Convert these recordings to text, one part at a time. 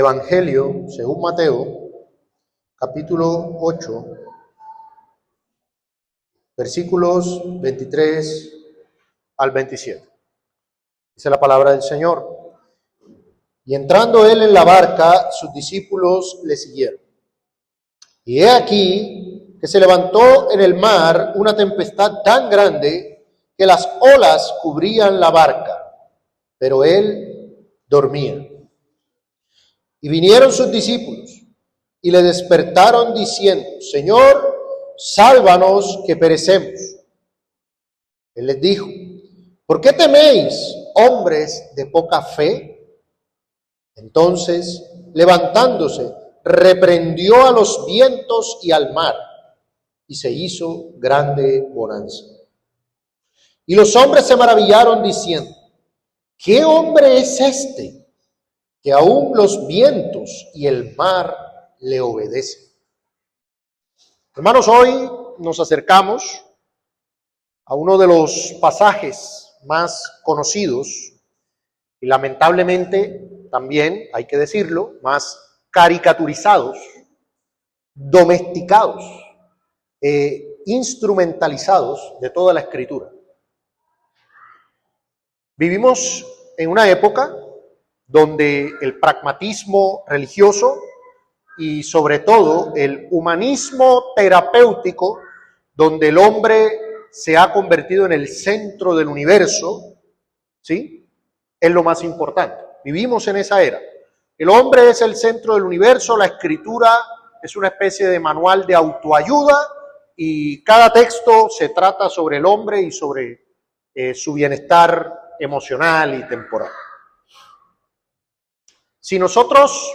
Evangelio según Mateo, capítulo 8, versículos 23 al 27. Dice la palabra del Señor. Y entrando él en la barca, sus discípulos le siguieron. Y he aquí que se levantó en el mar una tempestad tan grande que las olas cubrían la barca, pero él dormía. Y vinieron sus discípulos y le despertaron diciendo: Señor, sálvanos que perecemos. Él les dijo: ¿por qué teméis, hombres de poca fe? Entonces, levantándose, reprendió a los vientos y al mar, y se hizo grande bonanza. Y los hombres se maravillaron diciendo: ¿qué hombre es este, que aún los vientos y el mar le obedecen? Hermanos, hoy nos acercamos a uno de los pasajes más conocidos y lamentablemente también, hay que decirlo, más caricaturizados, domesticados, instrumentalizados de toda la Escritura. Vivimos en una época donde el pragmatismo religioso y sobre todo el humanismo terapéutico, donde el hombre se ha convertido en el centro del universo, ¿sí?, es lo más importante. Vivimos en esa era. El hombre es el centro del universo, la Escritura es una especie de manual de autoayuda y cada texto se trata sobre el hombre y sobre su bienestar emocional y temporal. Si nosotros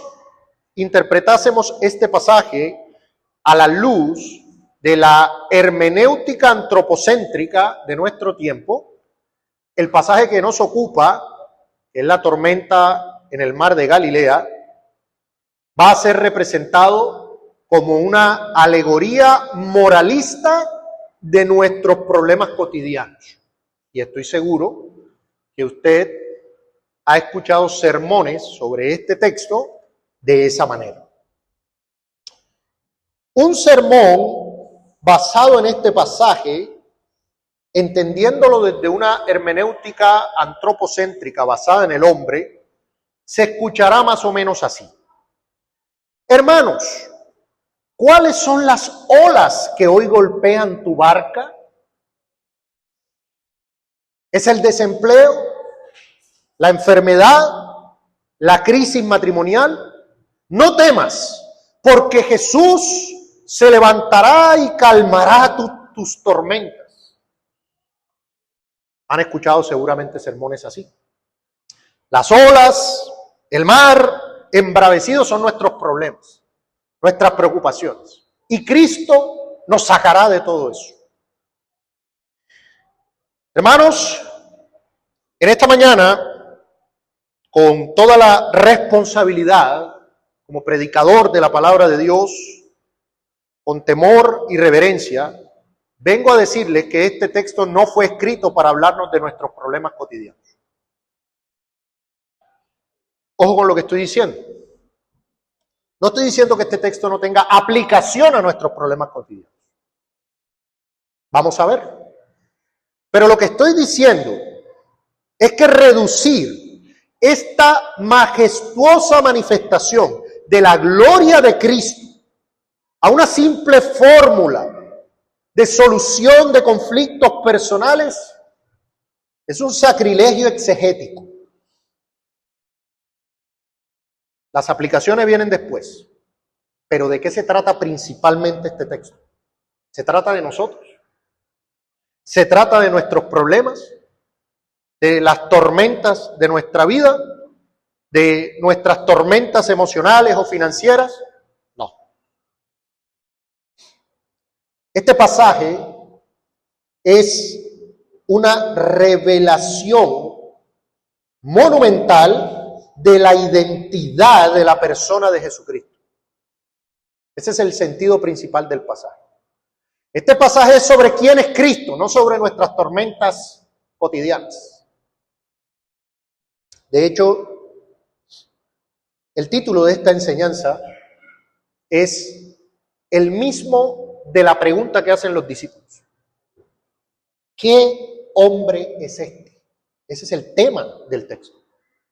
interpretásemos este pasaje a la luz de la hermenéutica antropocéntrica de nuestro tiempo, el pasaje que nos ocupa, que es la tormenta en el mar de Galilea, va a ser representado como una alegoría moralista de nuestros problemas cotidianos. Y estoy seguro que usted ha escuchado sermones sobre este texto de esa manera. Un sermón basado en este pasaje, entendiéndolo desde una hermenéutica antropocéntrica basada en el hombre, se escuchará más o menos así. Hermanos, ¿cuáles son las olas que hoy golpean tu barca? ¿Es el desempleo? ¿La enfermedad? ¿La crisis matrimonial? No temas, porque Jesús se levantará y calmará tus tormentas. Han escuchado seguramente sermones así. Las olas, el mar, embravecidos son nuestros problemas, nuestras preocupaciones. Y Cristo nos sacará de todo eso. Hermanos, en esta mañana, con toda la responsabilidad como predicador de la palabra de Dios, con temor y reverencia, vengo a decirles que este texto no fue escrito para hablarnos de nuestros problemas cotidianos. Ojo con lo que estoy diciendo. No estoy diciendo que este texto no tenga aplicación a nuestros problemas cotidianos. Vamos a ver. Pero lo que estoy diciendo es que reducir esta majestuosa manifestación de la gloria de Cristo a una simple fórmula de solución de conflictos personales es un sacrilegio exegético. Las aplicaciones vienen después. Pero ¿de qué se trata principalmente este texto? Se trata de nosotros. Se trata de nuestros problemas, de las tormentas de nuestra vida, de nuestras tormentas emocionales o financieras. No. Este pasaje es una revelación monumental de la identidad de la persona de Jesucristo. Ese es el sentido principal del pasaje. Este pasaje es sobre quién es Cristo, no sobre nuestras tormentas cotidianas. De hecho, El título de esta enseñanza es el mismo de la pregunta que hacen los discípulos. ¿Qué hombre es este? Ese es el tema del texto.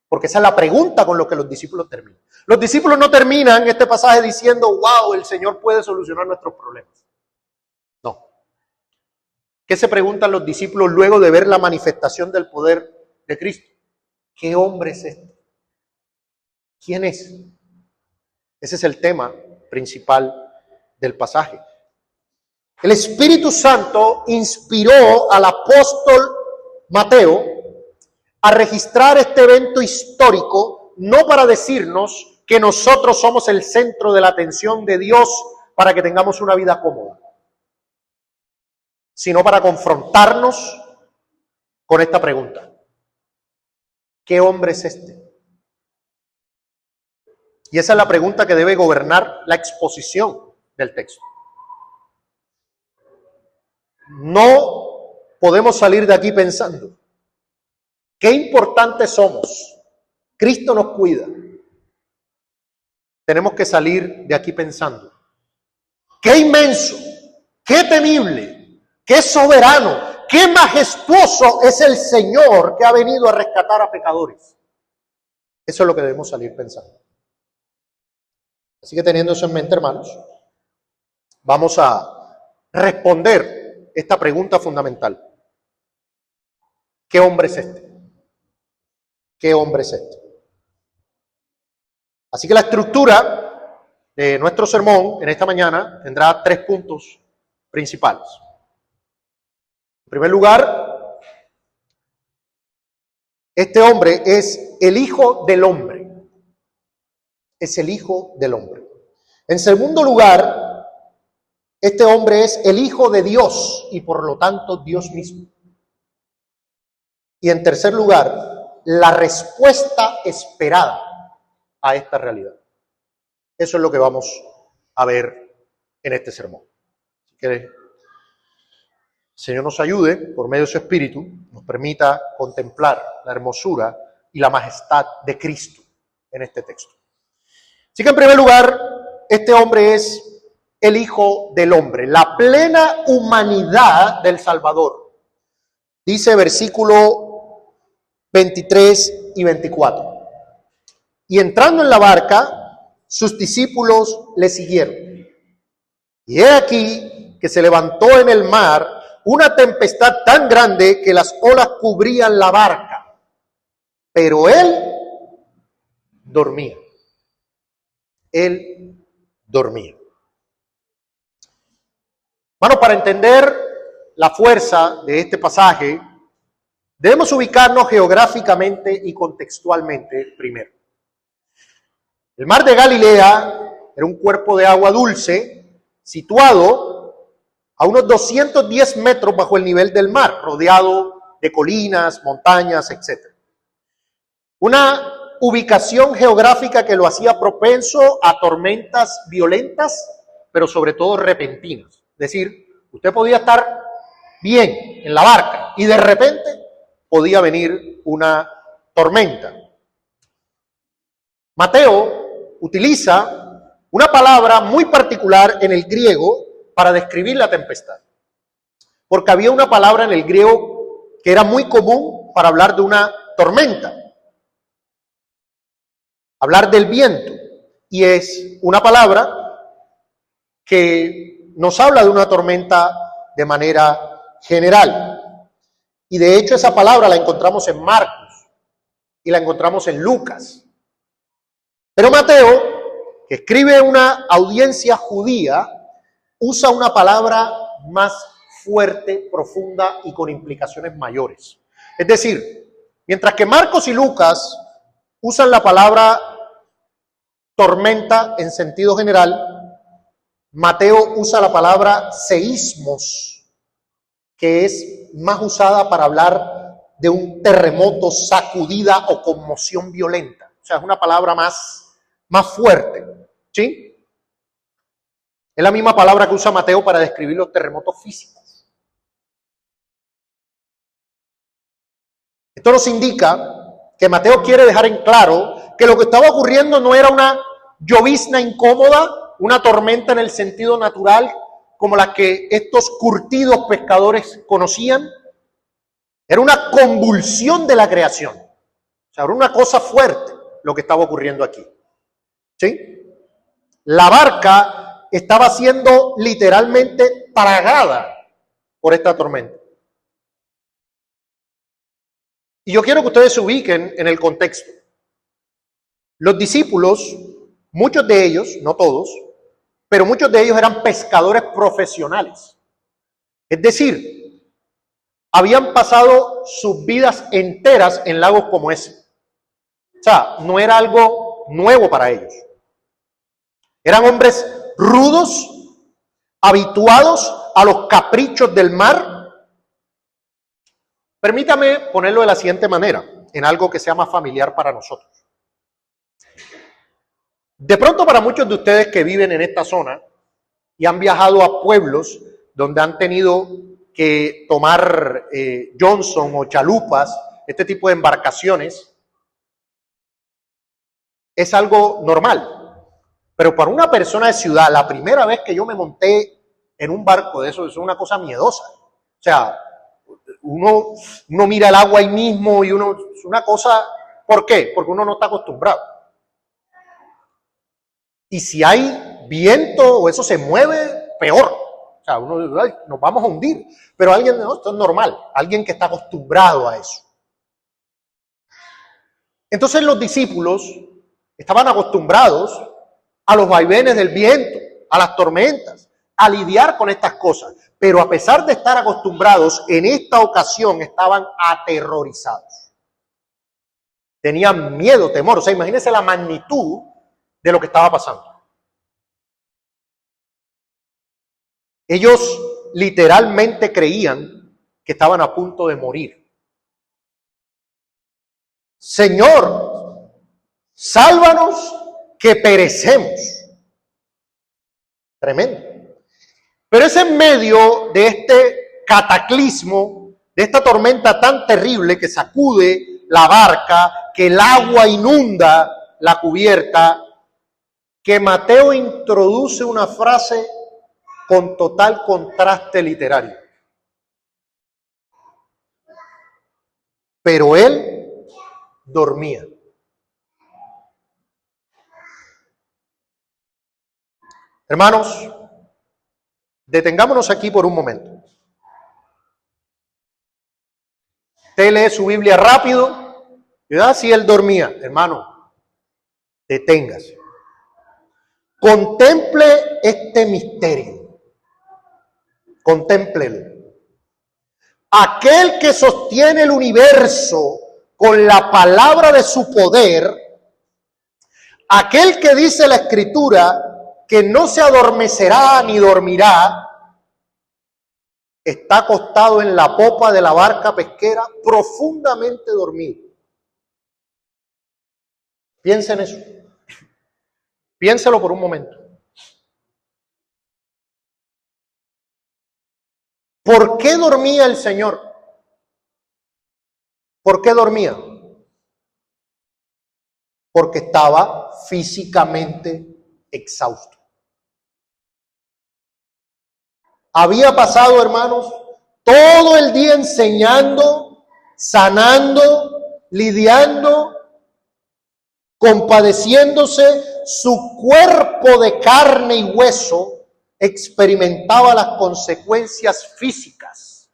Porque esa es la pregunta con lo que los discípulos terminan. Los discípulos no terminan este pasaje diciendo, wow, el Señor puede solucionar nuestros problemas. No. ¿Qué se preguntan los discípulos luego de ver la manifestación del poder de Cristo? ¿Qué hombre es este? ¿Quién es? Ese es el tema principal del pasaje. El Espíritu Santo inspiró al apóstol Mateo a registrar este evento histórico, no para decirnos que nosotros somos el centro de la atención de Dios para que tengamos una vida cómoda, sino para confrontarnos con esta pregunta. ¿Qué hombre es este? Y esa es la pregunta que debe gobernar la exposición del texto. No podemos salir de aquí pensando, qué importantes somos, Cristo nos cuida. Tenemos que salir de aquí pensando, qué inmenso, qué temible, qué soberano, qué majestuoso es el Señor que ha venido a rescatar a pecadores. Eso es lo que debemos salir pensando. Así que teniendo eso en mente, hermanos, vamos a responder esta pregunta fundamental. ¿Qué hombre es este? ¿Qué hombre es este? Así que la estructura de nuestro sermón en esta mañana tendrá 3 puntos principales. En primer lugar, este hombre es el Hijo del Hombre. Es el Hijo del Hombre. En segundo lugar, este hombre es el Hijo de Dios y por lo tanto Dios mismo. Y en tercer lugar, la respuesta esperada a esta realidad. Eso es lo que vamos a ver en este sermón. Así que el Señor nos ayude, por medio de su Espíritu, nos permita contemplar la hermosura y la majestad de Cristo en este texto. Así que en primer lugar, este hombre es el Hijo del Hombre, la plena humanidad del Salvador. Dice versículo 23 y 24. Y entrando en la barca, sus discípulos le siguieron. Y he aquí que se levantó en el mar una tempestad tan grande que las olas cubrían la barca. Pero él dormía. Él dormía. Bueno, para entender la fuerza de este pasaje, debemos ubicarnos geográficamente y contextualmente primero. El mar de Galilea era un cuerpo de agua dulce situado a unos 210 metros bajo el nivel del mar, rodeado de colinas, montañas, etc. Una ubicación geográfica que lo hacía propenso a tormentas violentas, pero sobre todo repentinas. Es decir, usted podía estar bien en la barca y de repente podía venir una tormenta. Mateo utiliza una palabra muy particular en el griego para describir la tempestad, porque había una palabra en el griego que era muy común para hablar de una tormenta, hablar del viento, y es una palabra que nos habla de una tormenta de manera general. Y de hecho esa palabra la encontramos en Marcos y la encontramos en Lucas. Pero Mateo, que escribe una audiencia judía, usa una palabra más fuerte, profunda y con implicaciones mayores. Es decir, mientras que Marcos y Lucas usan la palabra tormenta en sentido general, Mateo usa la palabra seísmos, que es más usada para hablar de un terremoto, sacudida o conmoción violenta. O sea, es una palabra más fuerte, ¿sí? Es la misma palabra que usa Mateo para describir los terremotos físicos. Esto nos indica que Mateo quiere dejar en claro que lo que estaba ocurriendo no era una llovizna incómoda, una tormenta en el sentido natural, como la que estos curtidos pescadores conocían. Era una convulsión de la creación. O sea, era una cosa fuerte lo que estaba ocurriendo aquí. ¿Sí? La barca estaba siendo literalmente tragada por esta tormenta. Y yo quiero que ustedes se ubiquen en el contexto. Los discípulos, muchos de ellos, no todos, pero muchos de ellos eran pescadores profesionales. Es decir, habían pasado sus vidas enteras en lagos como ese. O sea, no era algo nuevo para ellos. Eran hombres rudos, habituados a los caprichos del mar. Permítame ponerlo de la siguiente manera, en algo que sea más familiar para nosotros. De pronto, para muchos de ustedes que viven en esta zona y han viajado a pueblos donde han tenido que tomar Johnson o chalupas, este tipo de embarcaciones, es algo normal. Pero para una persona de ciudad, la primera vez que yo me monté en un barco de eso es una cosa miedosa. O sea, uno mira el agua ahí mismo y es una cosa. ¿Por qué? Porque uno no está acostumbrado. Y si hay viento o eso se mueve, peor. O sea, uno dice, ay, nos vamos a hundir. Pero alguien, no, esto es normal. Alguien que está acostumbrado a eso. Entonces los discípulos estaban acostumbrados a los vaivenes del viento, a las tormentas, a lidiar con estas cosas. Pero a pesar de estar acostumbrados, en esta ocasión estaban aterrorizados. Tenían miedo, temor. O sea, imagínense la magnitud de lo que estaba pasando. Ellos literalmente creían que estaban a punto de morir. Señor, sálvanos que perecemos. Tremendo. Pero es en medio de este cataclismo, de esta tormenta tan terrible que sacude la barca, que el agua inunda la cubierta, que Mateo introduce una frase con total contraste literario. Pero él dormía. Hermanos, detengámonos aquí por un momento. Usted lee su Biblia rápido, ¿verdad? Si él dormía, hermano, deténgase. Contemple este misterio. Contémplelo. Aquel que sostiene el universo con la palabra de su poder, aquel que dice la Escritura que no se adormecerá ni dormirá, está acostado en la popa de la barca pesquera, profundamente dormido. Piensa en eso. Piénselo por un momento. ¿Por qué dormía el Señor? ¿Por qué dormía? Porque estaba físicamente exhausto. Había pasado, hermanos, todo el día enseñando, sanando, lidiando, compadeciéndose. Su cuerpo de carne y hueso experimentaba las consecuencias físicas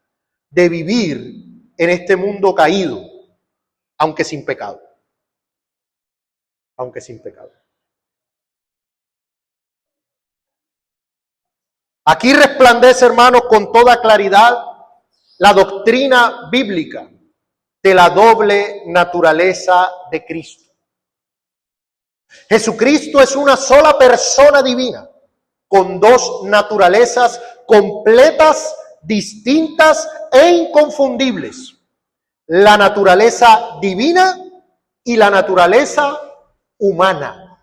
de vivir en este mundo caído, aunque sin pecado. Aunque sin pecado. Aquí resplandece, hermanos, con toda claridad la doctrina bíblica de la doble naturaleza de Cristo. Jesucristo es una sola persona divina, con dos naturalezas completas, distintas e inconfundibles. La naturaleza divina y la naturaleza humana.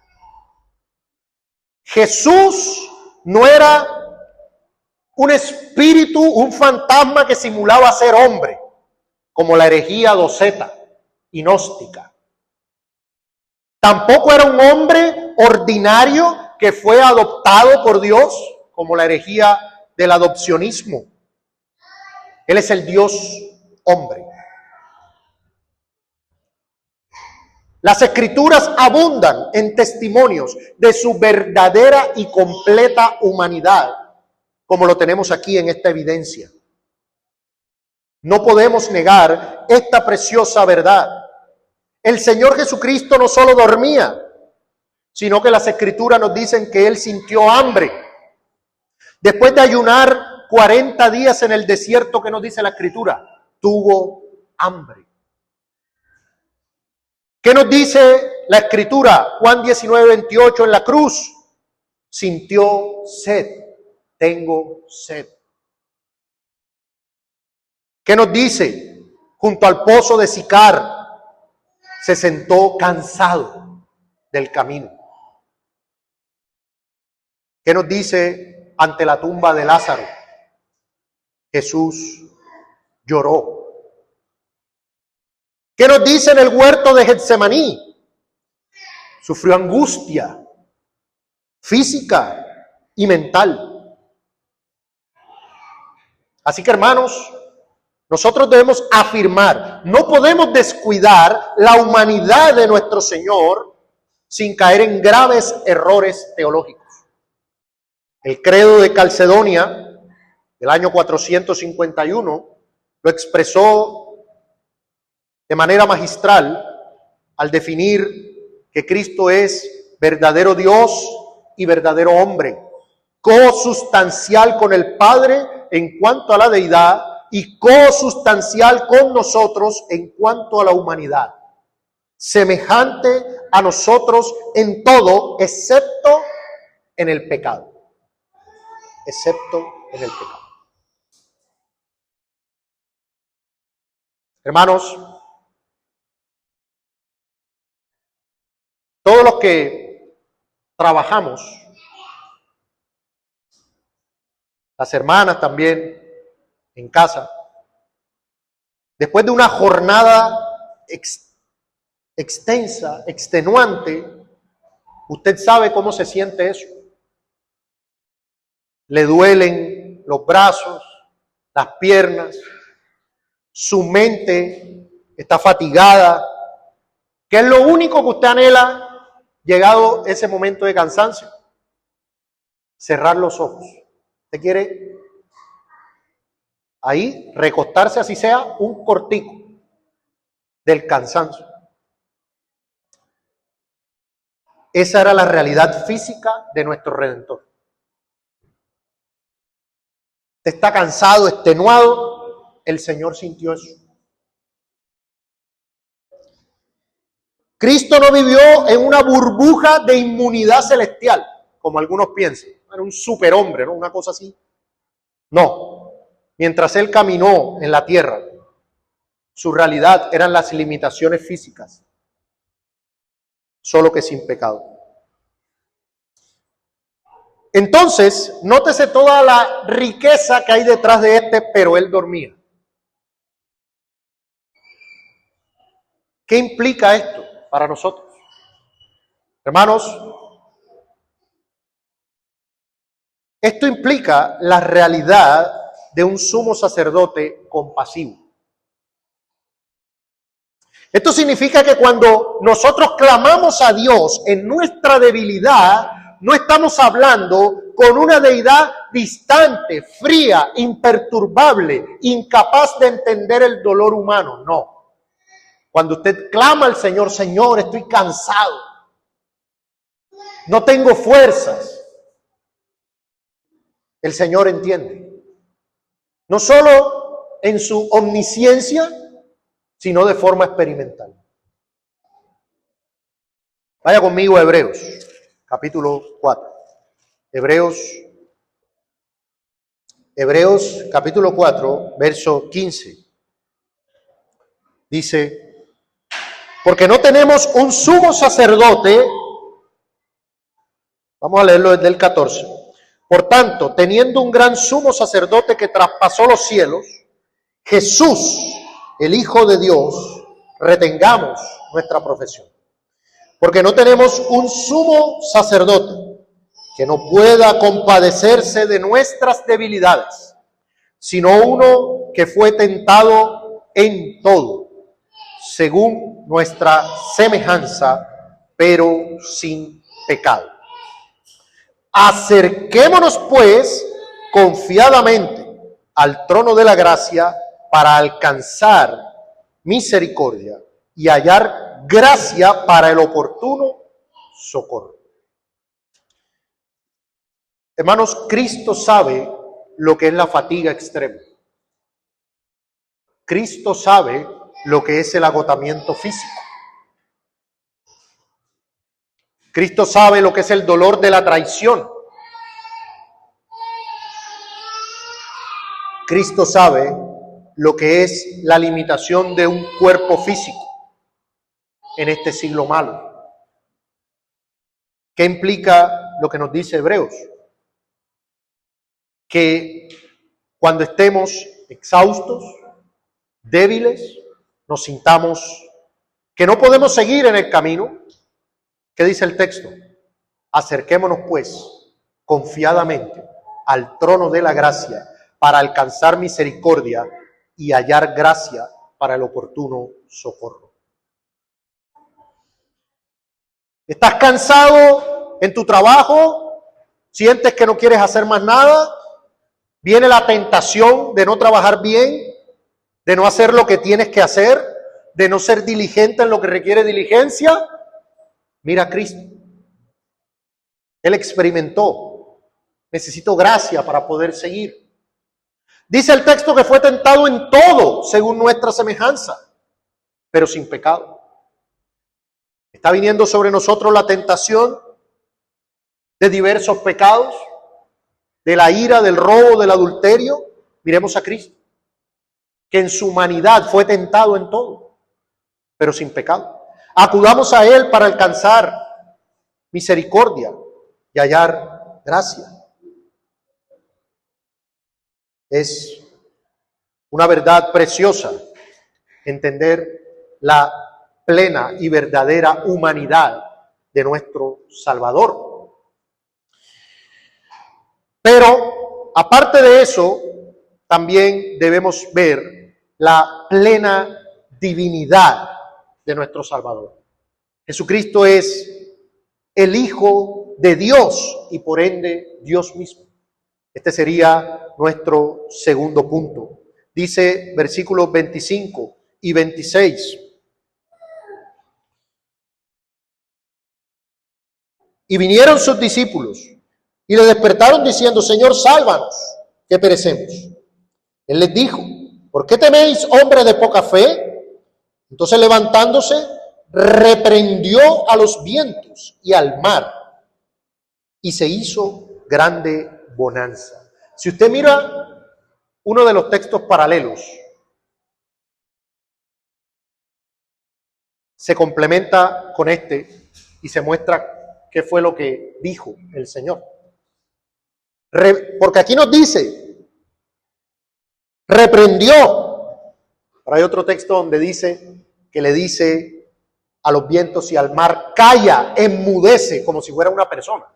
Jesús no era un espíritu, un fantasma que simulaba ser hombre, como la herejía doceta y gnóstica. Tampoco era un hombre ordinario que fue adoptado por Dios, como la herejía del adopcionismo. Él es el Dios hombre. Las Escrituras abundan en testimonios de su verdadera y completa humanidad, como lo tenemos aquí en esta evidencia. No podemos negar esta preciosa verdad. El Señor Jesucristo no solo dormía, sino que las Escrituras nos dicen que Él sintió hambre. Después de ayunar 40 días en el desierto, que nos dice la Escritura, tuvo hambre. ¿Qué nos dice la Escritura? Juan 19:28 en la cruz. Sintió sed. Tengo sed. ¿Qué nos dice? Junto al pozo de Sicar se sentó cansado del camino. ¿Qué nos dice ante la tumba de Lázaro? Jesús lloró. ¿Qué nos dice en el huerto de Getsemaní? Sufrió angustia física y mental. Así que, hermanos, nosotros debemos afirmar, no podemos descuidar la humanidad de nuestro Señor sin caer en graves errores teológicos. El credo de Calcedonia del año 451 lo expresó de manera magistral al definir que Cristo es verdadero Dios y verdadero hombre, cosustancial con el Padre en cuanto a la deidad y cosustancial con nosotros en cuanto a la humanidad, semejante a nosotros en todo, excepto en el pecado. Excepto en el pecado. Hermanos, todos los que trabajamos, las hermanas también en casa, después de una jornada extensa, extenuante, usted sabe cómo se siente eso. Le duelen los brazos, las piernas, su mente está fatigada. ¿Qué es lo único que usted anhela llegado ese momento de cansancio? Cerrar los ojos. Usted quiere ahí recostarse, así sea un cortico del cansancio. Esa era la realidad física de nuestro Redentor. Usted está cansado, extenuado, el Señor sintió eso. Cristo no vivió en una burbuja de inmunidad celestial, como algunos piensan. Era un superhombre, ¿no? Una cosa así. No. Mientras Él caminó en la tierra, su realidad eran las limitaciones físicas, solo que sin pecado. Entonces, nótese toda la riqueza que hay detrás de pero Él dormía. ¿Qué implica esto para nosotros? Hermanos, esto implica la realidad de un sumo sacerdote compasivo. Esto significa que cuando nosotros clamamos a Dios en nuestra debilidad, no estamos hablando con una deidad distante, fría, imperturbable, incapaz de entender el dolor humano. No. Cuando usted clama al Señor, Señor, estoy cansado, no tengo fuerzas, el Señor entiende. No solo en su omnisciencia, sino de forma experimental. Vaya conmigo a Hebreos, capítulo 4. Hebreos, capítulo 4, verso 15. Dice, porque no tenemos un sumo sacerdote, vamos a leerlo desde el 14. Por tanto, teniendo un gran sumo sacerdote que traspasó los cielos, Jesús, el Hijo de Dios, retengamos nuestra profesión. Porque no tenemos un sumo sacerdote que no pueda compadecerse de nuestras debilidades, sino uno que fue tentado en todo, según nuestra semejanza, pero sin pecado. Acerquémonos, pues, confiadamente al trono de la gracia para alcanzar misericordia y hallar gracia para el oportuno socorro. Hermanos, Cristo sabe lo que es la fatiga extrema. Cristo sabe lo que es el agotamiento físico. Cristo sabe lo que es el dolor de la traición. Cristo sabe lo que es la limitación de un cuerpo físico en este siglo malo. ¿Qué implica lo que nos dice Hebreos? Que cuando estemos exhaustos, débiles, nos sintamos que no podemos seguir en el camino. ¿Qué dice el texto? Acerquémonos pues confiadamente al trono de la gracia para alcanzar misericordia y hallar gracia para el oportuno socorro. ¿Estás cansado en tu trabajo? ¿Sientes que no quieres hacer más nada? ¿Viene la tentación de no trabajar bien? ¿De no hacer lo que tienes que hacer? ¿De no ser diligente en lo que requiere diligencia? Mira a Cristo. Él experimentó. Necesito gracia para poder seguir. Dice el texto que fue tentado en todo, según nuestra semejanza, pero sin pecado. Está viniendo sobre nosotros la tentación de diversos pecados, de la ira, del robo, del adulterio. Miremos a Cristo, que en su humanidad fue tentado en todo, pero sin pecado. Acudamos a Él para alcanzar misericordia y hallar gracia. Es una verdad preciosa entender la plena y verdadera humanidad de nuestro Salvador. Pero, aparte de eso, también debemos ver la plena divinidad de nuestro Salvador. Jesucristo es el Hijo de Dios y por ende Dios mismo. Este sería nuestro segundo punto. Dice versículos 25 y 26. Y vinieron sus discípulos y le despertaron diciendo: Señor, sálvanos, que perecemos. Él les dijo: ¿por qué teméis, hombres de poca fe? Entonces, levantándose, reprendió a los vientos y al mar, y se hizo grande bonanza. Si usted mira uno de los textos paralelos, se complementa con este y se muestra qué fue lo que dijo el Señor. Porque aquí nos dice, reprendió. Pero hay otro texto donde dice que le dice a los vientos y al mar: calla, enmudece, como si fuera una persona.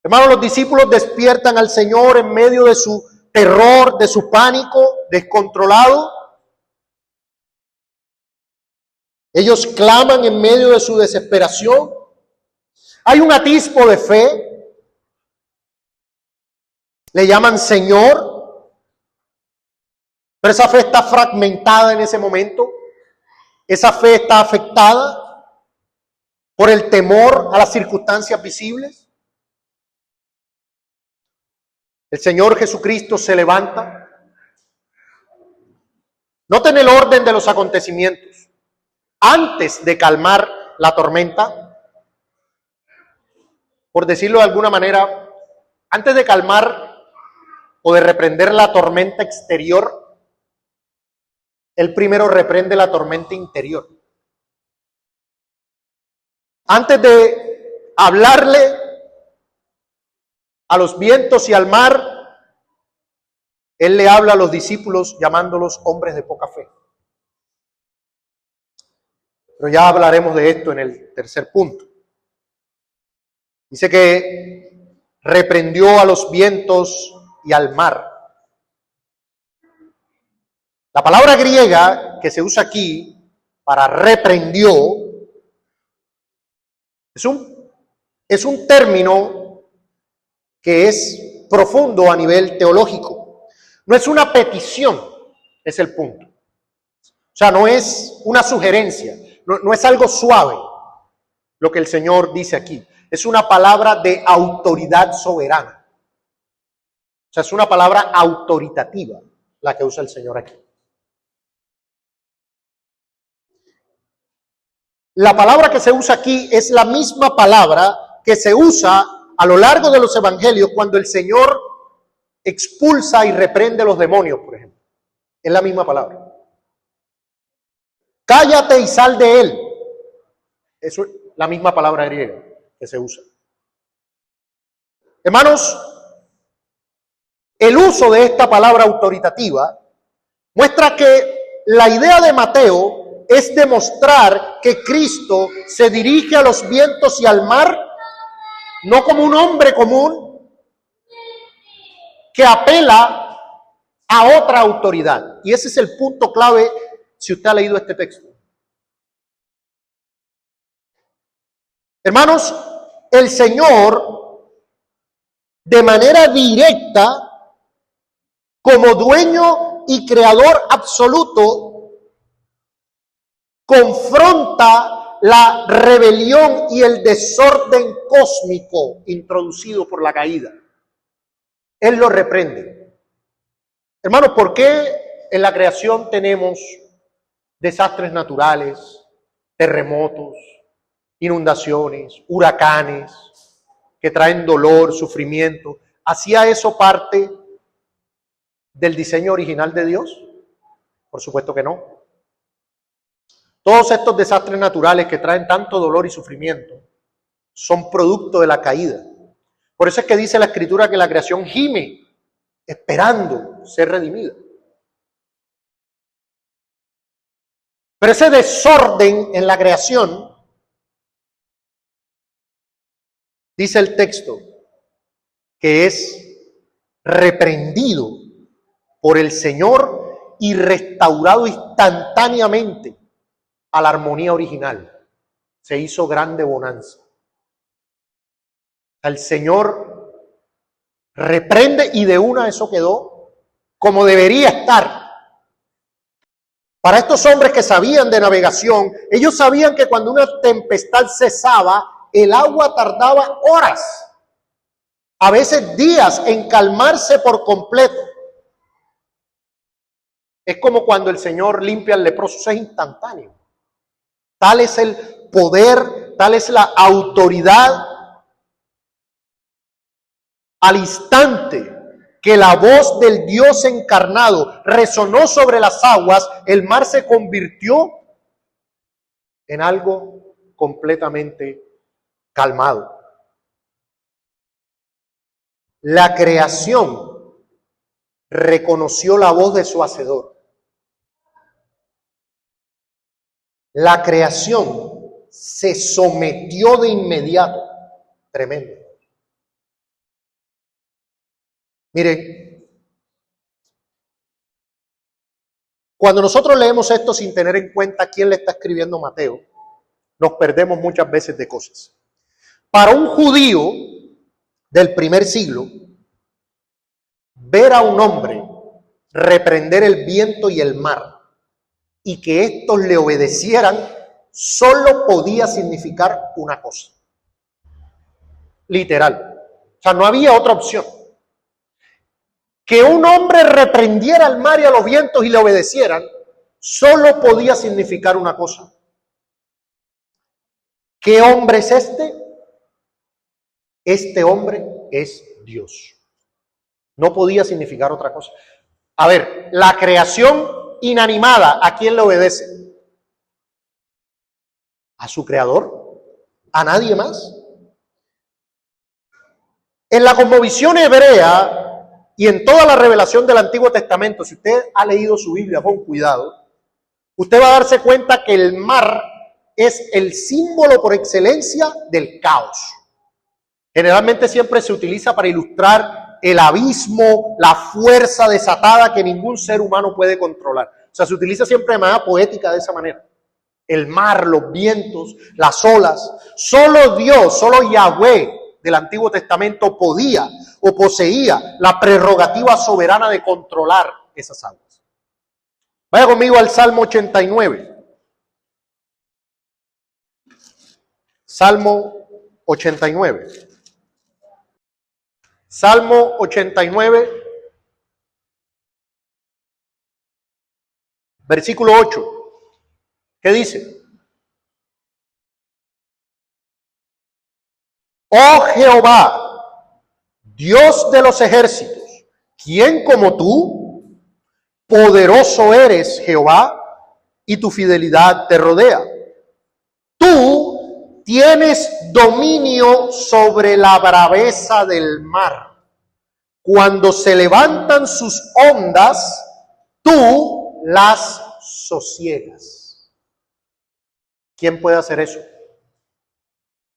Hermanos, los discípulos despiertan al Señor en medio de su terror, de su pánico descontrolado. Ellos claman en medio de su desesperación. Hay un atisbo de fe. Le llaman Señor. Pero esa fe está fragmentada en ese momento. Esa fe está afectada por el temor a las circunstancias visibles. El Señor Jesucristo se levanta. Noten el orden de los acontecimientos. Antes de calmar la tormenta, por decirlo de alguna manera, antes de calmar o de reprender la tormenta exterior, Él primero reprende la tormenta interior. Antes de hablarle a los vientos y al mar, Él le habla a los discípulos llamándolos hombres de poca fe. Pero ya hablaremos de esto en el tercer punto. Dice que reprendió a los vientos y al mar. La palabra griega que se usa aquí para reprendió es un término que es profundo a nivel teológico. No es una petición, es el punto. O sea, no es una sugerencia, no es algo suave lo que el Señor dice aquí. Es una palabra de autoridad soberana. O sea, es una palabra autoritativa la que usa el Señor aquí. La palabra que se usa aquí es la misma palabra que se usa a lo largo de los evangelios cuando el Señor expulsa y reprende a los demonios, por ejemplo. Es la misma palabra. Cállate y sal de él. Eso es la misma palabra griega que se usa. Hermanos, el uso de esta palabra autoritativa muestra que la idea de Mateo es demostrar que Cristo se dirige a los vientos y al mar no como un hombre común que apela a otra autoridad. Y ese es el punto clave si usted ha leído este texto. Hermanos, el Señor, de manera directa, como dueño y creador absoluto, confronta la rebelión y el desorden cósmico introducido por la caída. Él lo reprende. Hermanos, ¿por qué en la creación tenemos desastres naturales, terremotos, inundaciones, huracanes que traen dolor, sufrimiento? ¿Hacía eso parte del diseño original de Dios? Por supuesto que no. Todos estos desastres naturales que traen tanto dolor y sufrimiento son producto de la caída. Por eso es que dice la Escritura que la creación gime esperando ser redimida. Pero ese desorden en la creación, dice el texto, que es reprendido por el Señor y restaurado instantáneamente a la armonía original. Se hizo grande bonanza. El Señor reprende y de una eso quedó como debería estar. Para estos hombres que sabían de navegación, ellos sabían que cuando una tempestad cesaba, el agua tardaba horas, a veces días, en calmarse por completo. Es como cuando el Señor limpia al leproso, es instantáneo. Tal es el poder, tal es la autoridad. Al instante que la voz del Dios encarnado resonó sobre las aguas, el mar se convirtió en algo completamente calmado. La creación reconoció la voz de su Hacedor. La creación se sometió de inmediato. Tremendo. Miren, cuando nosotros leemos esto sin tener en cuenta quién le está escribiendo Mateo, nos perdemos muchas veces de cosas. Para un judío del primer siglo, ver a un hombre reprender el viento y el mar y que estos le obedecieran, solo podía significar una cosa. Literal. O sea, no había otra opción. Que un hombre reprendiera al mar y a los vientos y le obedecieran, solo podía significar una cosa. ¿Qué hombre es este? Este hombre es Dios. No podía significar otra cosa. A ver, la creación inanimada, ¿a quién le obedece? ¿A su creador? ¿A nadie más? En la cosmovisión hebrea y en toda la revelación del Antiguo Testamento, si usted ha leído su Biblia con cuidado, usted va a darse cuenta que el mar es el símbolo por excelencia del caos. Generalmente siempre se utiliza para ilustrar el abismo, la fuerza desatada que ningún ser humano puede controlar. O sea, se utiliza siempre de manera poética de esa manera. El mar, los vientos, las olas. Solo Dios, solo Yahweh del Antiguo Testamento podía o poseía la prerrogativa soberana de controlar esas aguas. Vaya conmigo al Salmo 89. Salmo 89. Salmo 89, versículo 8. ¿Qué dice? Oh Jehová, Dios de los ejércitos, ¿quién como tú? Poderoso eres, Jehová, y tu fidelidad te rodea. Tú tienes dominio sobre la braveza del mar. Cuando se levantan sus ondas, tú las sosiegas. ¿Quién puede hacer eso?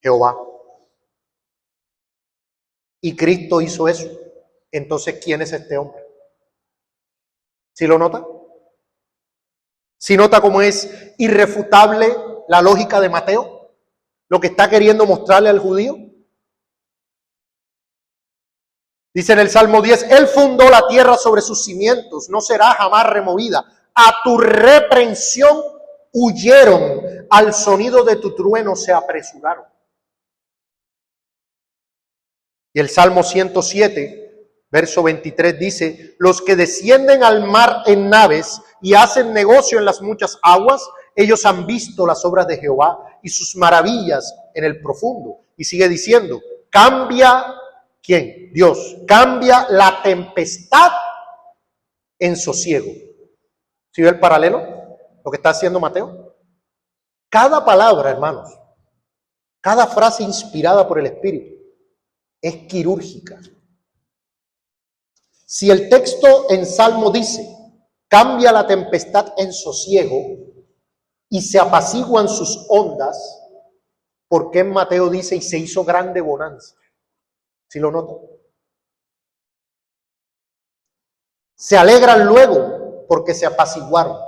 Jehová. Y Cristo hizo eso. Entonces, ¿quién es este hombre? ¿Sí lo nota? ¿Sí nota cómo es irrefutable la lógica de Mateo? Lo que está queriendo mostrarle al judío. Dice en el Salmo 10, Él fundó la tierra sobre sus cimientos, no será jamás removida. A tu reprensión huyeron, al sonido de tu trueno se apresuraron. Y el Salmo 107, verso 23 dice, los que descienden al mar en naves y hacen negocio en las muchas aguas, ellos han visto las obras de Jehová y sus maravillas en el profundo. Y sigue diciendo, cambia, ¿quién? Dios, cambia la tempestad en sosiego. ¿Sí ve el paralelo? Lo que está haciendo Mateo. Cada palabra, hermanos, cada frase inspirada por el Espíritu es quirúrgica. Si el texto en Salmo dice, cambia la tempestad en sosiego y se apaciguan sus ondas, ¿por qué en Mateo dice, y se hizo grande bonanza? ¿Sí lo notan? Se alegran luego porque se apaciguaron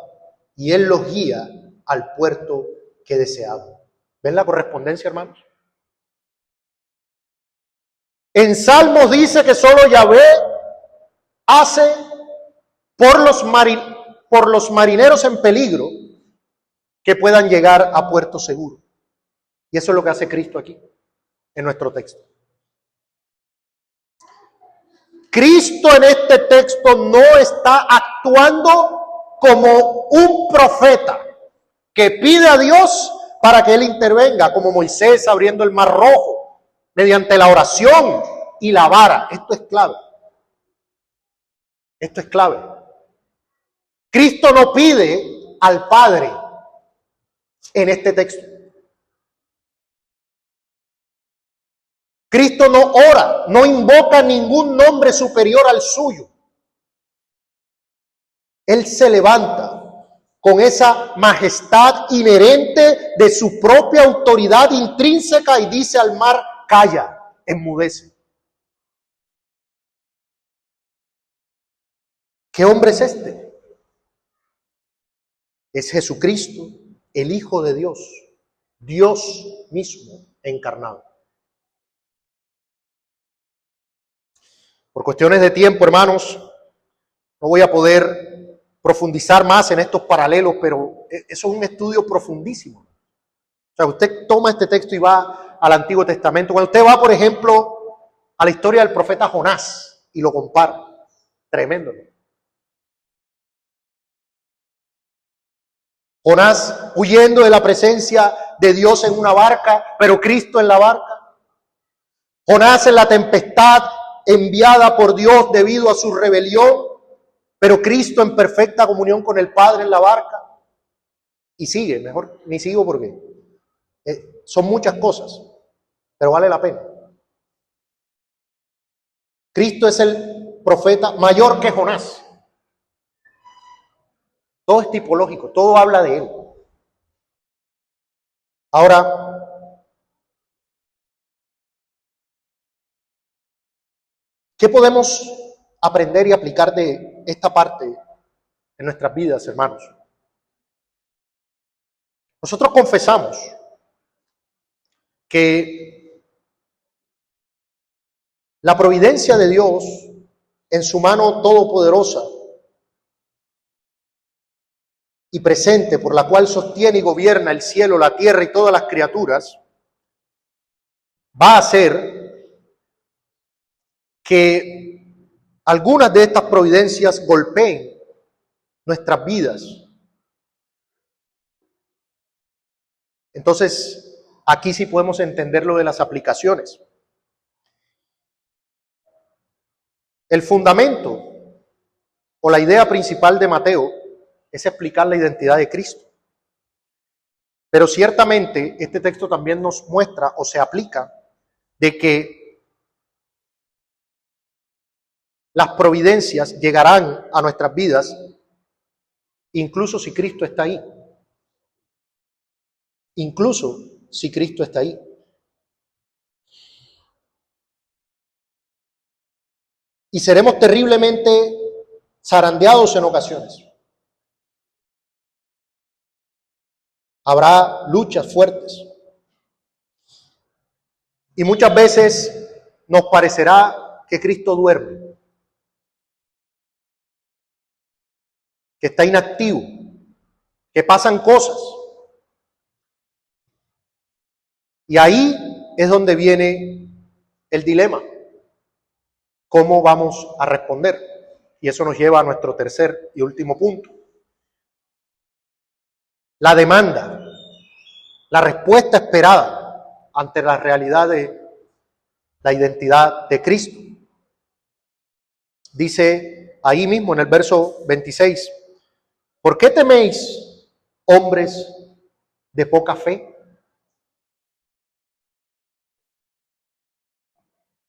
y Él los guía al puerto que deseaban. ¿Ven la correspondencia, hermanos? En Salmos dice que solo Yahvé hace por los marineros en peligro que puedan llegar a puerto seguro. Y eso es lo que hace Cristo aquí, en nuestro texto. Cristo en este texto no está actuando como un profeta que pide a Dios para que Él intervenga, como Moisés abriendo el mar rojo, mediante la oración y la vara. Esto es clave. Esto es clave. Cristo no pide al Padre en este texto. Cristo no ora, no invoca ningún nombre superior al suyo. Él se levanta con esa majestad inherente de su propia autoridad intrínseca y dice al mar, calla, enmudece. ¿Qué hombre es este? Es Jesucristo, el Hijo de Dios, Dios mismo encarnado. Por cuestiones de tiempo, hermanos, no voy a poder profundizar más en estos paralelos, pero eso es un estudio profundísimo. O sea, usted toma este texto y va al Antiguo Testamento. Cuando usted va, por ejemplo, a la historia del profeta Jonás y lo compara, tremendo, ¿no? Jonás huyendo de la presencia de Dios en una barca, pero Cristo en la barca. Jonás en la tempestad enviada por Dios debido a su rebelión, pero Cristo en perfecta comunión con el Padre en la barca. Y sigue, mejor ni sigo porque son muchas cosas, pero vale la pena. Cristo es el profeta mayor que Jonás. Todo es tipológico, todo habla de él. Ahora, ¿qué podemos aprender y aplicar de esta parte en nuestras vidas, hermanos? Nosotros confesamos que la providencia de Dios en su mano todopoderosa y presente, por la cual sostiene y gobierna el cielo, la tierra y todas las criaturas, va a hacer que algunas de estas providencias golpeen nuestras vidas. Entonces, aquí sí podemos entender lo de las aplicaciones. El fundamento o la idea principal de Mateo es explicar la identidad de Cristo. Pero ciertamente este texto también nos muestra o se aplica de que las providencias llegarán a nuestras vidas incluso si Cristo está ahí. Incluso si Cristo está ahí. Y seremos terriblemente zarandeados en ocasiones. Habrá luchas fuertes. Y muchas veces nos parecerá que Cristo duerme, que está inactivo, que pasan cosas. Y ahí es donde viene el dilema. ¿Cómo vamos a responder? Y eso nos lleva a nuestro tercer y último punto. La demanda, la respuesta esperada ante la realidad de la identidad de Cristo. Dice ahí mismo en el verso 26, ¿por qué teméis, hombres de poca fe?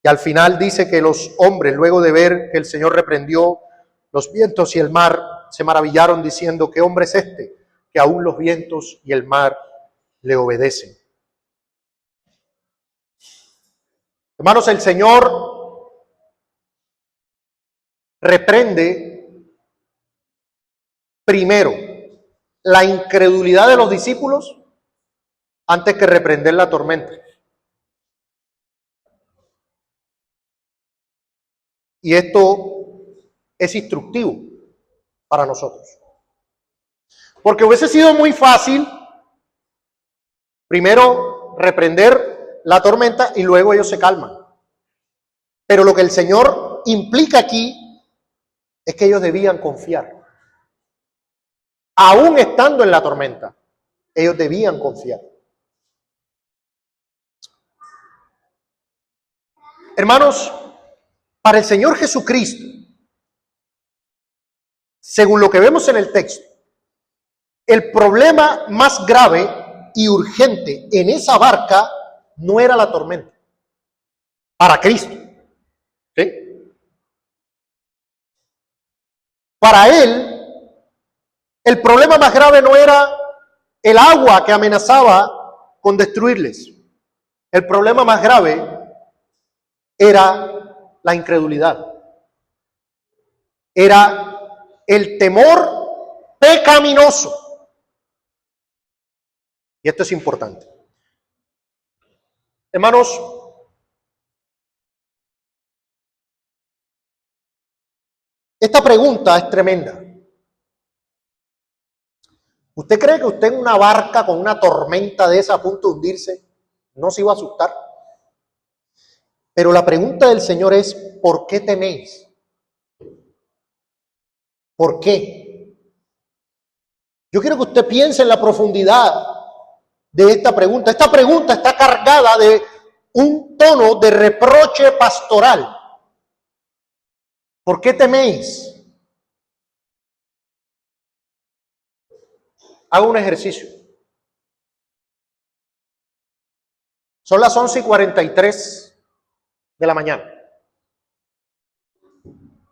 Y al final dice que los hombres, luego de ver que el Señor reprendió los vientos y el mar, se maravillaron diciendo, ¿qué hombre es este? Que aún los vientos y el mar le obedecen. Hermanos, el Señor reprende primero la incredulidad de los discípulos antes que reprender la tormenta. Y esto es instructivo para nosotros. Porque hubiese sido muy fácil primero reprender la tormenta y luego ellos se calman. Pero lo que el Señor implica aquí es que ellos debían confiar. Aún estando en la tormenta, ellos debían confiar. Hermanos, para el Señor Jesucristo, según lo que vemos en el texto, el problema más grave y urgente en esa barca no era la tormenta. Para Cristo. ¿Sí? Para Él, el problema más grave no era el agua que amenazaba con destruirles. El problema más grave era la incredulidad. Era el temor pecaminoso. Y esto es importante. Hermanos, esta pregunta es tremenda. ¿Usted cree que usted en una barca con una tormenta de esa a punto de hundirse no se iba a asustar? Pero la pregunta del Señor es, ¿por qué teméis? ¿Por qué? Yo quiero que usted piense en la profundidad de esta pregunta. Esta pregunta está cargada de un tono de reproche pastoral. ¿Por qué teméis? Haga un ejercicio. Son las 11:43 de la mañana.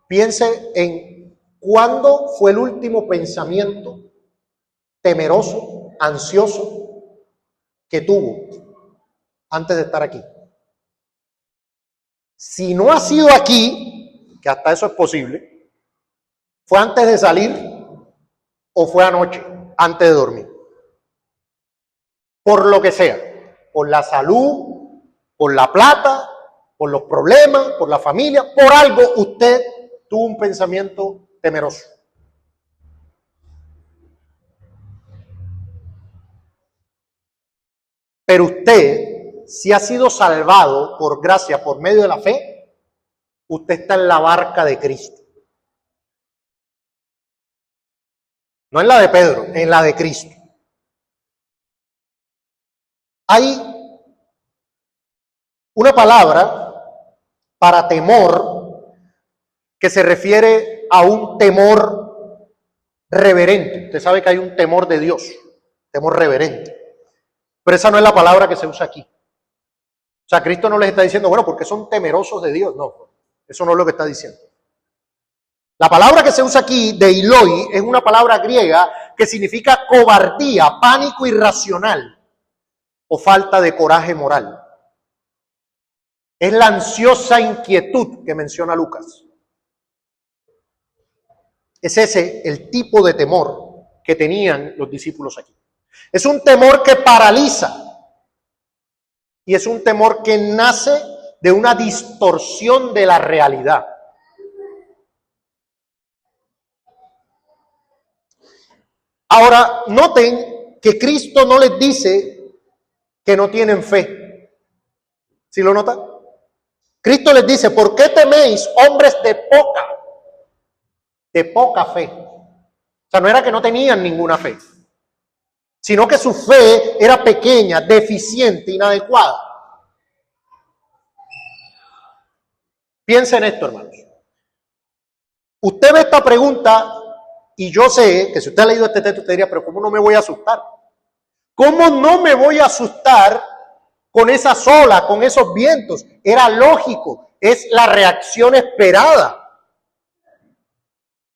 Piense en cuándo fue el último pensamiento temeroso, ansioso, que tuvo antes de estar aquí. Si no ha sido aquí, que hasta eso es posible, fue antes de salir o fue anoche, antes de dormir. Por lo que sea, por la salud, por la plata, por los problemas, por la familia, por algo usted tuvo un pensamiento temeroso. Pero usted, si ha sido salvado por gracia, por medio de la fe, usted está en la barca de Cristo. No en la de Pedro, en la de Cristo. Hay una palabra para temor que se refiere a un temor reverente. Usted sabe que hay un temor de Dios, temor reverente. Pero esa no es la palabra que se usa aquí. O sea, Cristo no les está diciendo, bueno, porque son temerosos de Dios. No, eso no es lo que está diciendo. La palabra que se usa aquí, deiloi, es una palabra griega que significa cobardía, pánico irracional o falta de coraje moral. Es la ansiosa inquietud que menciona Lucas. Es ese el tipo de temor que tenían los discípulos aquí. Es un temor que paraliza y es un temor que nace de una distorsión de la realidad. Ahora, noten que Cristo no les dice que no tienen fe. ¿Sí lo notan? Cristo les dice, ¿por qué teméis, hombres de poca fe? O sea, no era que no tenían ninguna fe, sino que su fe era pequeña, deficiente, inadecuada. Piensa en esto, hermanos. Usted ve esta pregunta y yo sé que si usted ha leído este texto, usted diría, pero ¿cómo no me voy a asustar? ¿Cómo no me voy a asustar con esas olas, con esos vientos? Era lógico, es la reacción esperada.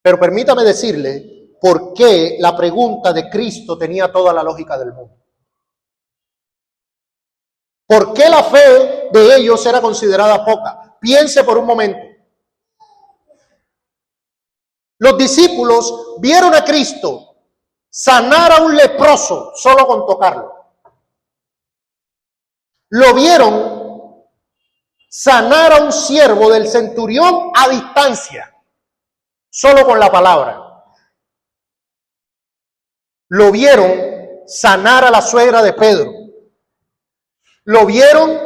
Pero permítame decirle por qué la pregunta de Cristo tenía toda la lógica del mundo. ¿Por qué la fe de ellos era considerada poca? Piense por un momento. Los discípulos vieron a Cristo sanar a un leproso solo con tocarlo. Lo vieron sanar a un siervo del centurión a distancia, solo con la palabra. Lo vieron sanar a la suegra de Pedro. Lo vieron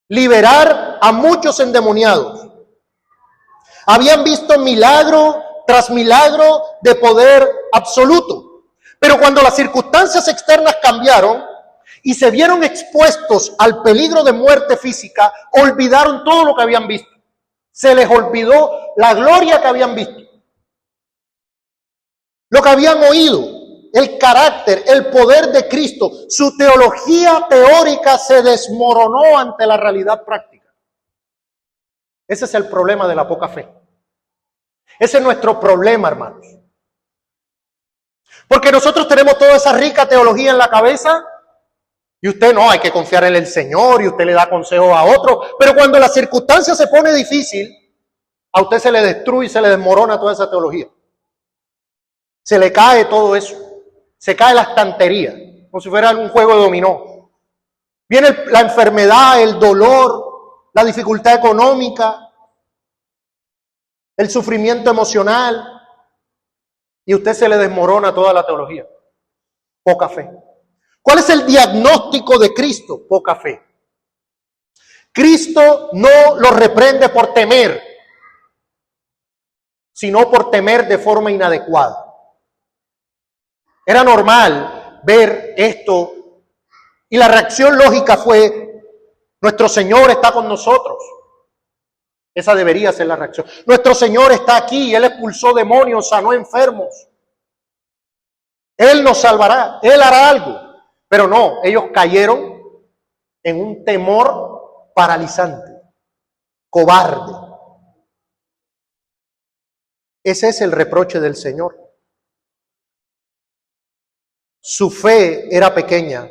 liberar a muchos endemoniados. Habían visto milagro tras milagro de poder absoluto. Pero cuando las circunstancias externas cambiaron y se vieron expuestos al peligro de muerte física, olvidaron todo lo que habían visto. Se les olvidó la gloria que habían visto, lo que habían oído, el carácter, el poder de Cristo. Su teología teórica se desmoronó ante la realidad práctica. Ese es el problema de la poca fe. Ese es nuestro problema, hermanos. Porque nosotros tenemos toda esa rica teología en la cabeza y usted no, hay que confiar en el Señor y usted le da consejos a otros. Pero cuando la circunstancia se pone difícil, a usted se le destruye y se le desmorona toda esa teología. Se le cae todo eso. Se cae la estantería, como si fuera un juego de dominó. Viene la enfermedad, el dolor, la dificultad económica, el sufrimiento emocional, y usted se le desmorona toda la teología. Poca fe. ¿Cuál es el diagnóstico de Cristo? Poca fe. Cristo no lo reprende por temer, sino por temer de forma inadecuada. Era normal ver esto y la reacción lógica fue, nuestro Señor está con nosotros. Esa debería ser la reacción. Nuestro Señor está aquí, Él expulsó demonios, sanó enfermos. Él nos salvará, Él hará algo. Pero no, ellos cayeron en un temor paralizante, cobarde. Ese es el reproche del Señor. Su fe era pequeña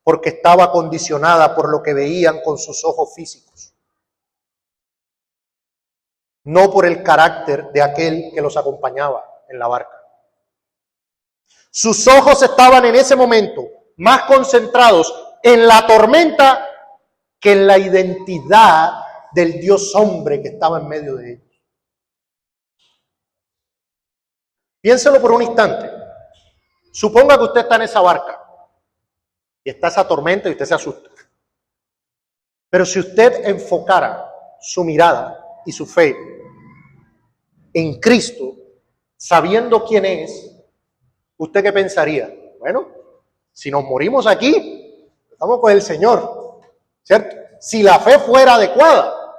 porque estaba condicionada por lo que veían con sus ojos físicos, no por el carácter de aquel que los acompañaba en la barca. Sus ojos estaban en ese momento más concentrados en la tormenta que en la identidad del Dios hombre que estaba en medio de ellos. Piénselo por un instante. Suponga que usted está en esa barca y está esa tormenta y usted se asusta. Pero si usted enfocara su mirada y su fe en Cristo, sabiendo quién es, ¿usted qué pensaría? Bueno, si nos morimos aquí, estamos con el Señor, ¿cierto? Si la fe fuera adecuada,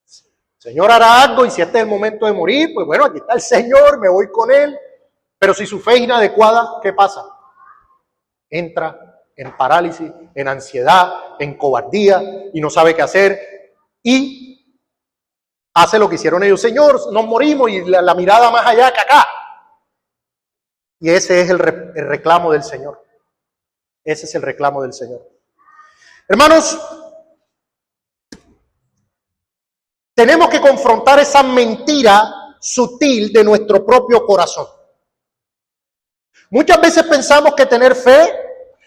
el Señor hará algo y si este es el momento de morir, pues bueno, aquí está el Señor, me voy con Él. Pero si su fe es inadecuada, ¿qué pasa? Entra en parálisis, en ansiedad, en cobardía y no sabe qué hacer y hace lo que hicieron ellos. Señor, nos morimos y la mirada más allá que acá. Y ese es el reclamo del Señor. Ese es el reclamo del Señor. Hermanos, tenemos que confrontar esa mentira sutil de nuestro propio corazón. Muchas veces pensamos que tener fe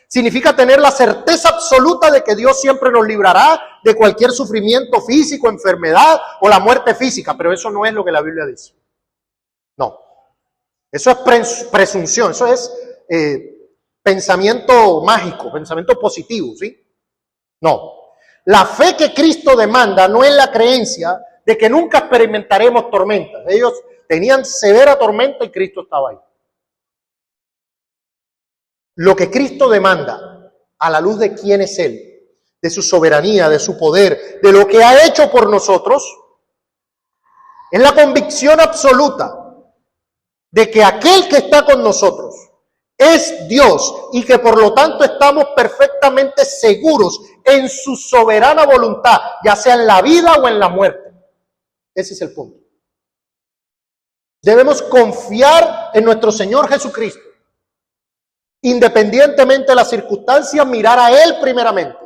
significa tener la certeza absoluta de que Dios siempre nos librará de cualquier sufrimiento físico, enfermedad o la muerte física, pero eso no es lo que la Biblia dice. No, eso es presunción, eso es pensamiento mágico, pensamiento positivo, ¿sí? No, la fe que Cristo demanda no es la creencia de que nunca experimentaremos tormentas. Ellos tenían severa tormenta y Cristo estaba ahí. Lo que Cristo demanda, a la luz de quién es Él, de su soberanía, de su poder, de lo que ha hecho por nosotros, es la convicción absoluta de que aquel que está con nosotros es Dios y que por lo tanto estamos perfectamente seguros en su soberana voluntad, ya sea en la vida o en la muerte. Ese es el punto. Debemos confiar en nuestro Señor Jesucristo. Independientemente de las circunstancias, mirar a Él primeramente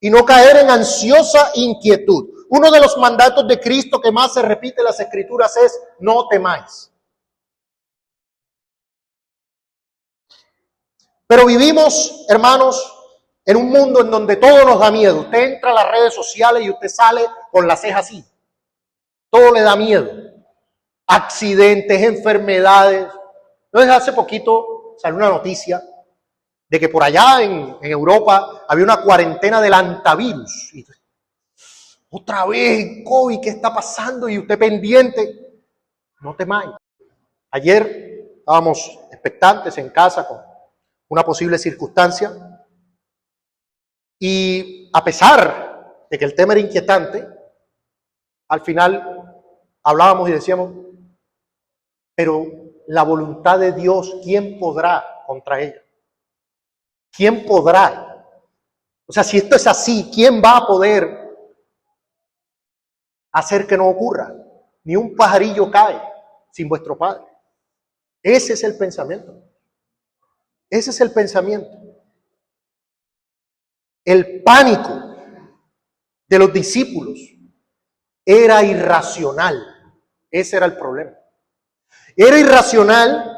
y no caer en ansiosa inquietud. Uno de los mandatos de Cristo que más se repite en las Escrituras es: no temáis. Pero vivimos, hermanos, en un mundo en donde todo nos da miedo. Usted entra a las redes sociales y usted sale con la ceja así. Todo le da miedo. Accidentes, enfermedades. Entonces hace poquito salió una noticia de que por allá en Europa había una cuarentena del antivirus. Y otra vez COVID, ¿qué está pasando? Y usted pendiente. No temáis. Ayer estábamos expectantes en casa con una posible circunstancia y a pesar de que el tema era inquietante, al final hablábamos y decíamos, pero la voluntad de Dios, ¿quién podrá contra ella? ¿Quién podrá? O sea, si esto es así, ¿quién va a poder hacer que no ocurra? Ni un pajarillo cae sin vuestro Padre. Ese es el pensamiento. Ese es el pensamiento. El pánico de los discípulos era irracional. Ese era el problema. Era irracional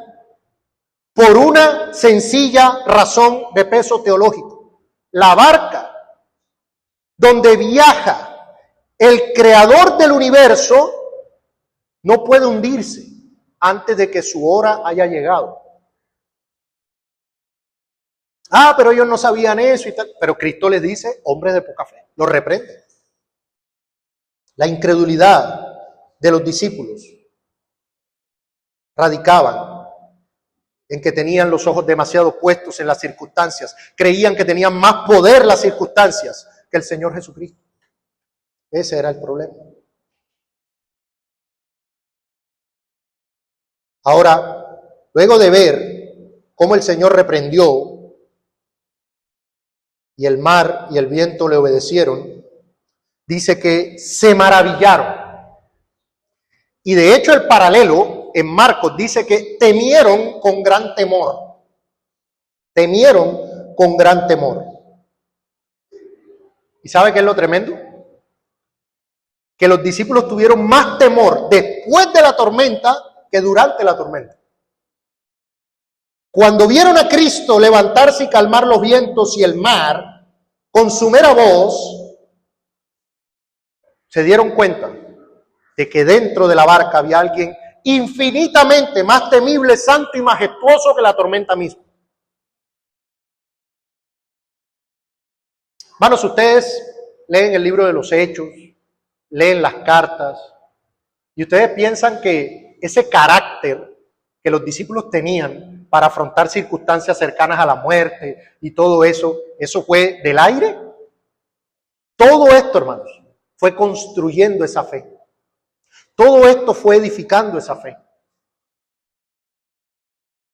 por una sencilla razón de peso teológico. La barca donde viaja el creador del universo no puede hundirse antes de que su hora haya llegado. Pero ellos no sabían eso y tal. Pero Cristo les dice, hombres de poca fe, los reprende. La incredulidad de los discípulos radicaban en que tenían los ojos demasiado puestos en las circunstancias. Creían que tenían más poder las circunstancias que el Señor Jesucristo. Ese era el problema. Ahora, luego de ver cómo el Señor reprendió y el mar y el viento le obedecieron, dice que se maravillaron. Y de hecho el paralelo en Marcos dice que temieron con gran temor. temieron con gran temor. ¿Y sabe qué es lo tremendo? Que los discípulos tuvieron más temor después de la tormenta que durante la tormenta. Cuando vieron a Cristo levantarse y calmar los vientos y el mar con su mera voz, se dieron cuenta de que dentro de la barca había alguien infinitamente más temible, santo y majestuoso que la tormenta misma. Hermanos, ustedes leen el libro de los Hechos, leen las cartas, y ustedes piensan que ese carácter que los discípulos tenían para afrontar circunstancias cercanas a la muerte y todo eso, ¿eso fue del aire? Todo esto, hermanos, fue construyendo esa fe. Todo esto fue edificando esa fe.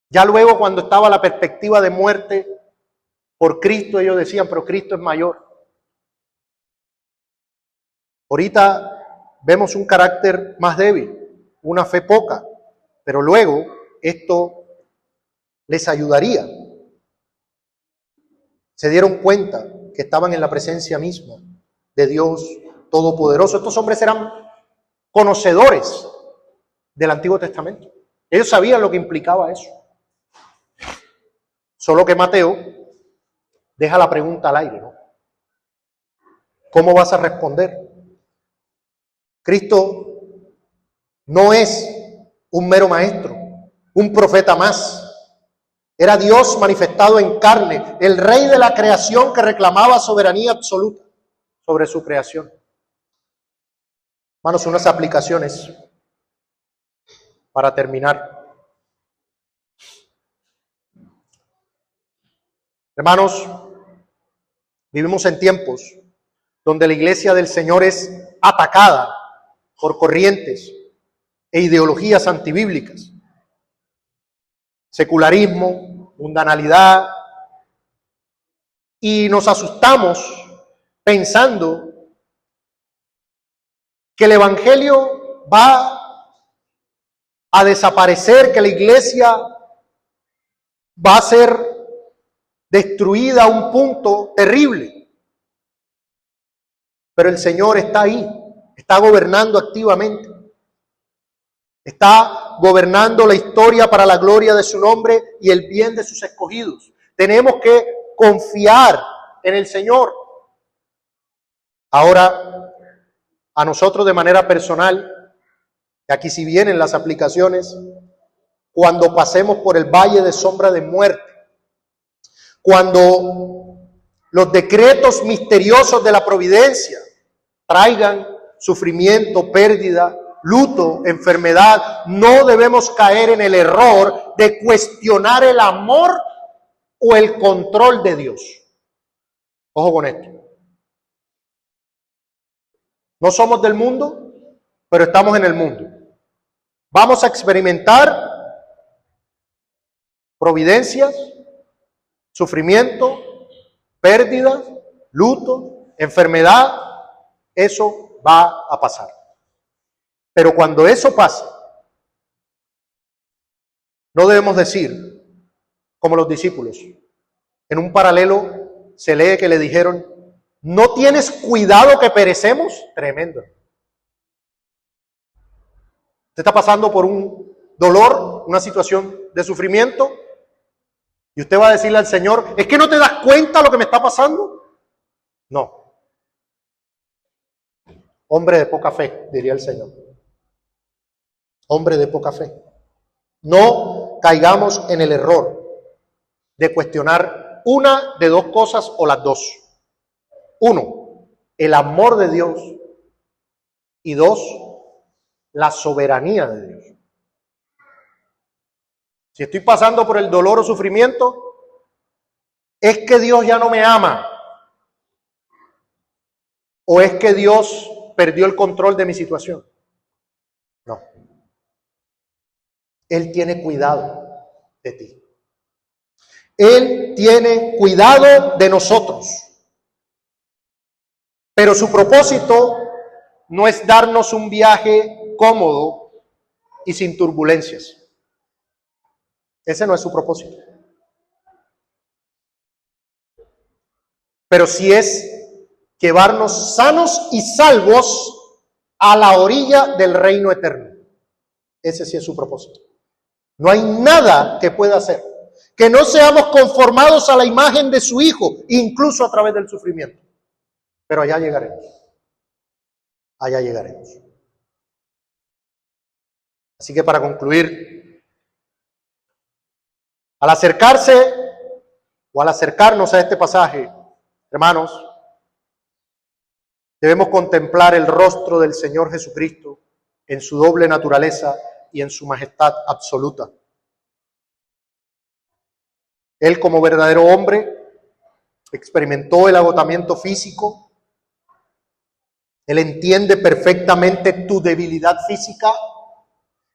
Ya luego, cuando estaba la perspectiva de muerte por Cristo, ellos decían, pero Cristo es mayor. Ahorita vemos un carácter más débil, una fe poca, pero luego esto les ayudaría. Se dieron cuenta que estaban en la presencia misma de Dios Todopoderoso. Estos hombres eran conocedores del Antiguo Testamento. Ellos sabían lo que implicaba eso. Solo que Mateo deja la pregunta al aire, ¿no? ¿Cómo vas a responder? Cristo no es un mero maestro, un profeta más. Era Dios manifestado en carne, el Rey de la creación que reclamaba soberanía absoluta sobre su creación. Hermanos, unas aplicaciones para terminar. Hermanos, vivimos en tiempos donde la iglesia del Señor es atacada por corrientes e ideologías antibíblicas. Secularismo, mundanalidad, y nos asustamos pensando que el evangelio va a desaparecer, que la iglesia va a ser destruida a un punto terrible. Pero el Señor está ahí, está gobernando activamente. Está gobernando la historia para la gloria de su nombre y el bien de sus escogidos. Tenemos que confiar en el Señor. Ahora, a nosotros de manera personal, y aquí sí vienen las aplicaciones, cuando pasemos por el valle de sombra de muerte, cuando los decretos misteriosos de la providencia traigan sufrimiento, pérdida, luto, enfermedad, no debemos caer en el error de cuestionar el amor o el control de Dios. Ojo con esto. No somos del mundo, pero estamos en el mundo. Vamos a experimentar providencias, sufrimiento, pérdida, luto, enfermedad. Eso va a pasar. Pero cuando eso pase, no debemos decir, como los discípulos, en un paralelo se lee que le dijeron, ¿no tienes cuidado que perecemos? Tremendo. Usted está pasando por un dolor, una situación de sufrimiento, y usted va a decirle al Señor, ¿es que no te das cuenta lo que me está pasando? No. Hombre de poca fe, diría el Señor. Hombre de poca fe. No caigamos en el error de cuestionar una de dos cosas o las dos. Uno, el amor de Dios. Y dos, la soberanía de Dios. Si estoy pasando por el dolor o sufrimiento, ¿es que Dios ya no me ama? ¿O es que Dios perdió el control de mi situación? No. Él tiene cuidado de ti. Él tiene cuidado de nosotros. Pero su propósito no es darnos un viaje cómodo y sin turbulencias. Ese no es su propósito. pero sí es llevarnos sanos y salvos a la orilla del reino eterno. Ese sí es su propósito. No hay nada que pueda hacer que no seamos conformados a la imagen de su Hijo, incluso a través del sufrimiento. Pero allá llegaremos. Allá llegaremos. Así que para concluir, al acercarse o al acercarnos a este pasaje, hermanos, debemos contemplar el rostro del Señor Jesucristo en su doble naturaleza y en su majestad absoluta. Él, como verdadero hombre, experimentó el agotamiento físico. Él entiende perfectamente tu debilidad física.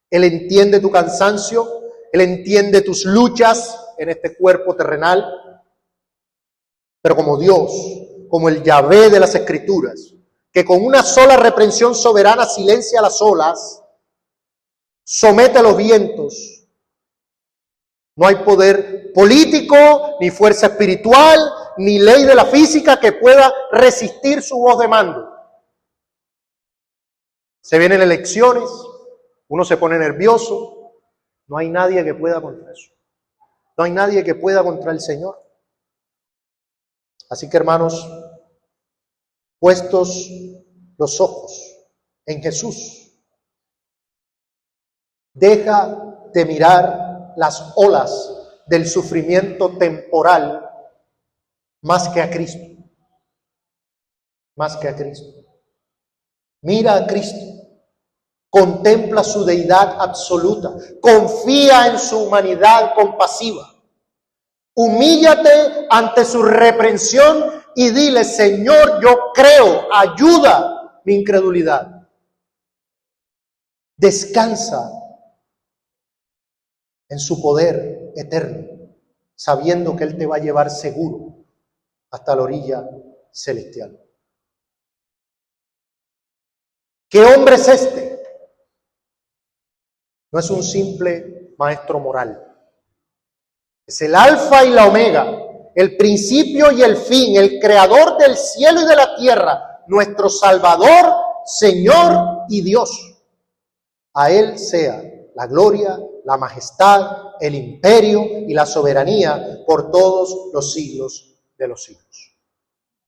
Él entiende tu cansancio. Él entiende tus luchas en este cuerpo terrenal. Pero como Dios, como el Yahvé de las Escrituras, que con una sola reprensión soberana silencia las olas, somete a los vientos. No hay poder político, ni fuerza espiritual, ni ley de la física que pueda resistir su voz de mando. Se vienen elecciones, uno se pone nervioso, no hay nadie que pueda contra eso. No hay nadie que pueda contra el Señor. Así que, hermanos, puestos los ojos en Jesús, deja de mirar las olas del sufrimiento temporal más que a Cristo. Más que a Cristo. Mira a Cristo. Contempla su deidad absoluta. Confía en su humanidad compasiva. Humíllate ante su reprensión y dile: Señor, yo creo, ayuda mi incredulidad. Descansa en su poder eterno, sabiendo que Él te va a llevar seguro hasta la orilla celestial. ¿Qué hombre es este? No es un simple maestro moral. Es el alfa y la omega, el principio y el fin, el creador del cielo y de la tierra, nuestro Salvador, Señor y Dios. A Él sea la gloria, la majestad, el imperio y la soberanía por todos los siglos de los siglos.